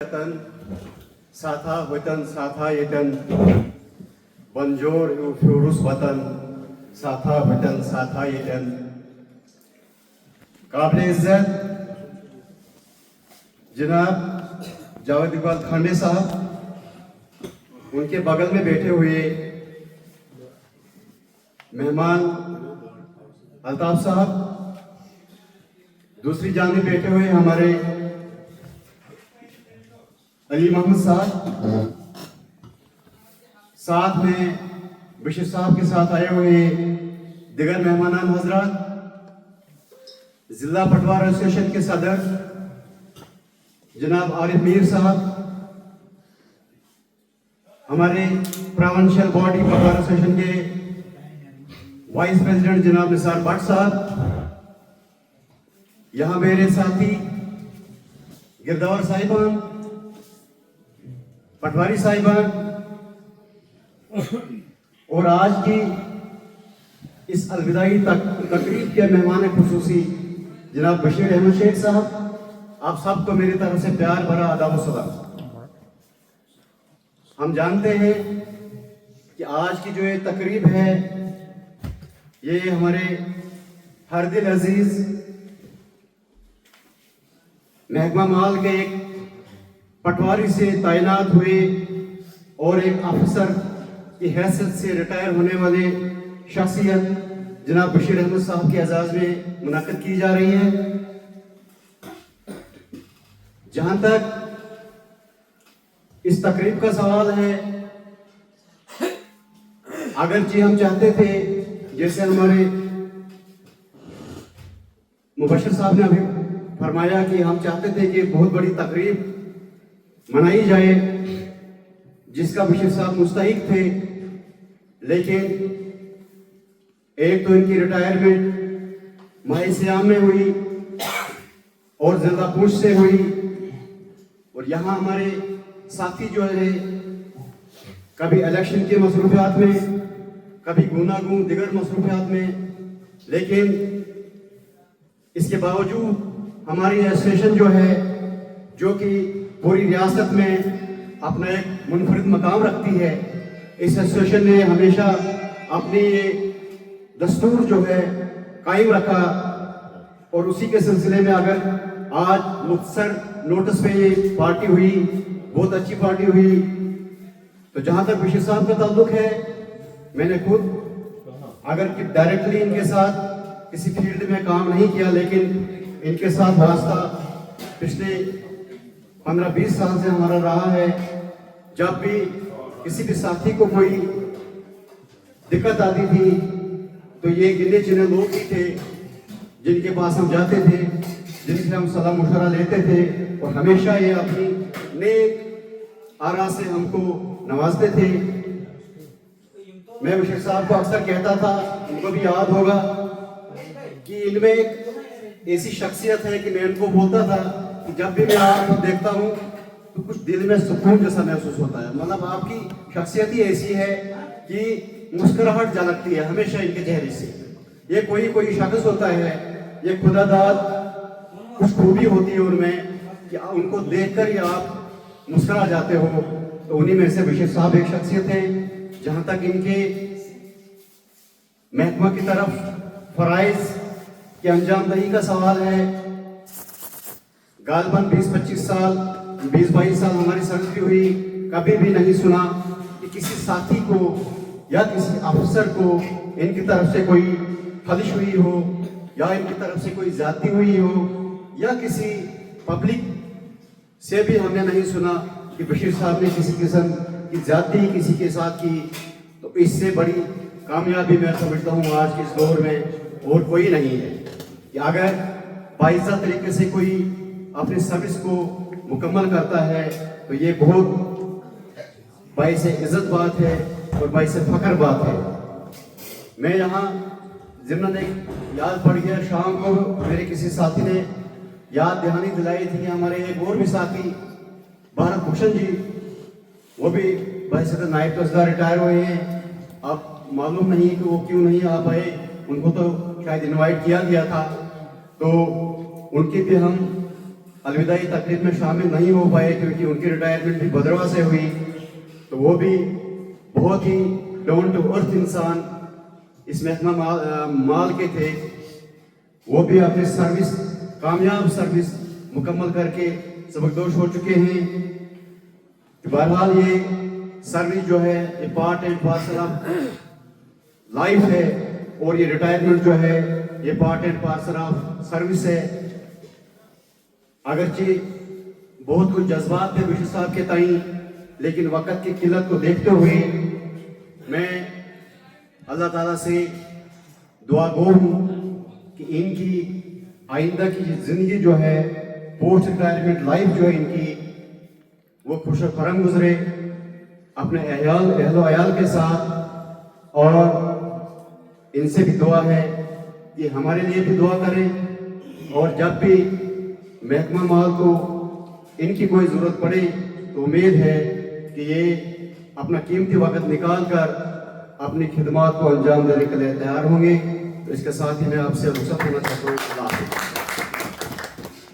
Watan, Satha Watan, Satha Yetan, Banjor Furus Watan, Satha Watan, Satha Yetan, काबिल इज्जत जनाब जावेद इकबाल खांडे साहब, उनके बगल में बैठे हुए मेहमान अल्ताफ साहब, दूसरी जानिब बैठे हुए हमारे अली मोहम्मद साहब, साथ में बशीर साहब के साथ आए हुए दिगर मेहमानान हजरात, जिला पटवार एसोसिएशन के सदर जनाब आरिफ मीर साहब, हमारे प्रोविंशियल बॉडी पटवार एसोसिएशन के वाइस प्रेसिडेंट जनाब निसार भट्ट साहब, यहाँ मेरे साथी गिरदावर साहिबान, पटवारी साहिबान और आज की इस अलविदाई तकरीब के मेहमान खुसूसी जनाब बशीर अहमद शेख साहब, आप सबको मेरी तरफ से प्यार भरा आदाब व सलाम। हम जानते हैं कि आज की जो ये तकरीब है ये हमारे हर दिल अजीज महकमा माल के एक पटवारी से तैनात हुए और एक अफसर की हैसियत से रिटायर होने वाले शख्सियत जनाब बशीर अहमद साहब के एजाज में मुनक्किद की जा रही है। जहां तक इस तकरीब का सवाल है, अगरचे हम चाहते थे, जैसे हमारे मुबशिर साहब ने अभी फरमाया कि हम चाहते थे कि बहुत बड़ी तकरीब मनाई जाए जिसका बशीर साहब मुस्तहिक थे, लेकिन एक तो इनकी रिटायरमेंट माह सियाम में हुई और जिला पुंछ से हुई, और यहाँ हमारे साथी जो है कभी इलेक्शन के मसरूफियात में, कभी गुनागूं दिगर मसरूफियात में, लेकिन इसके बावजूद हमारी एसोसिएशन जो है, जो कि पूरी रियासत में अपना एक मुनफरिद मकाम रखती है, इस एसोसिएशन ने हमेशा अपनी ये दस्तूर जो है कायम रखा, और उसी के सिलसिले में अगर आज मुख्तसर नोटिस पे ये पार्टी हुई, बहुत अच्छी पार्टी हुई। तो जहां तक बशीर साहब का ताल्लुक है, मैंने खुद अगर कि डायरेक्टली इनके साथ किसी फील्ड में काम नहीं किया, लेकिन इनके साथ वास्ता पिछले 15-20 साल से हमारा रहा है। जब भी किसी भी साथी को कोई दिक्कत आती थी तो ये गिने चुने लोग ही थे जिनके पास हम जाते थे, जिनसे हम सलाह मुशवरा लेते थे, और हमेशा ये अपनी नेक आरा से हमको नवाजते थे। मैं बशीर साहब को अक्सर कहता था, उनको भी याद होगा कि इनमें एक ऐसी शख्सियत है कि मैं इनको बोलता था कि जब भी मैं आपको देखता हूँ तो कुछ दिल में सुकून जैसा महसूस होता है। मतलब आपकी शख्सियत ही ऐसी है कि मुस्कुराहट झलकती है हमेशा इनके चेहरे से। ये कोई शख्स होता है, ये खुदादाद कुछ खूबी होती है उनमें कि उनको देखकर ही आप मुस्कुरा जाते हो। तो उन्हीं में से बशीर साहब एक शख्सियत है। जहां तक इनके महकमा की तरफ फराइज की अंजामदही का सवाल है, गालबन 20-25 साल 20-22 साल हमारी सर्विस हुई, कभी भी नहीं सुना कि किसी साथी को या किसी अफसर को इनकी तरफ से कोई खलिश हुई हो, या इनकी तरफ से कोई ज्यादती हुई हो, या किसी पब्लिक से भी हमने नहीं सुना कि बशीर साहब ने किसी किस्म की ज्यादती किसी के साथ की। तो इससे बड़ी कामयाबी मैं समझता हूँ आज के इस दौर में और कोई नहीं है कि अगर बाइज़्ज़त तरीके से कोई अपनी सर्विस को मुकम्मल करता है तो ये बहुत बाइस इज्जत बात है और बाइस फख्र बात है। मैं यहाँ ज़िम्मन एक याद पड़ गया, शाम को मेरे किसी साथी ने याद दहानी दिलाई थी कि हमारे एक और भी साथी भारत भूषण जी, वो भी बाइस नायब तहसीलदार रिटायर हुए हैं। अब मालूम नहीं कि वो क्यों नहीं आ पाए, उनको तो शायद इनवाइट किया गया था, तो उनकी भी हम अलविदाई तकरीब में शामिल नहीं हो पाए क्योंकि उनकी रिटायरमेंट भी भद्रवा से हुई, तो वो भी बहुत ही डाउन टू अर्थ इंसान इस महकमा माल के थे। वो भी अपनी सर्विस, कामयाब सर्विस मुकम्मल करके सबकदोश हो चुके हैं। बहरहाल ये सर्विस जो है ये part and parcel of life है और ये रिटायरमेंट जो है ये part and parcel of service है। अगरचे बहुत कुछ जज्बात थे बशीर साहब के ताई, लेकिन वक़्त की किल्लत को देखते हुए मैं अल्लाह ताला से दुआ गो हूँ कि इनकी आइंदा की ज़िंदगी जो है, पोस्ट रिटायरमेंट लाइफ जो है इनकी, वो खुश करम गुजरे अपने अहलो अयाल के साथ। और इनसे भी दुआ है कि हमारे लिए भी दुआ करें और जब भी महकमा माल को इनकी कोई ज़रूरत पड़े तो उम्मीद है कि ये अपना कीमती वक्त निकाल कर अपनी खिदमात को अंजाम देने के लिए तैयार होंगे। तो इसके साथ ही मैं आपसे रुखसत होना चाहता हूँ।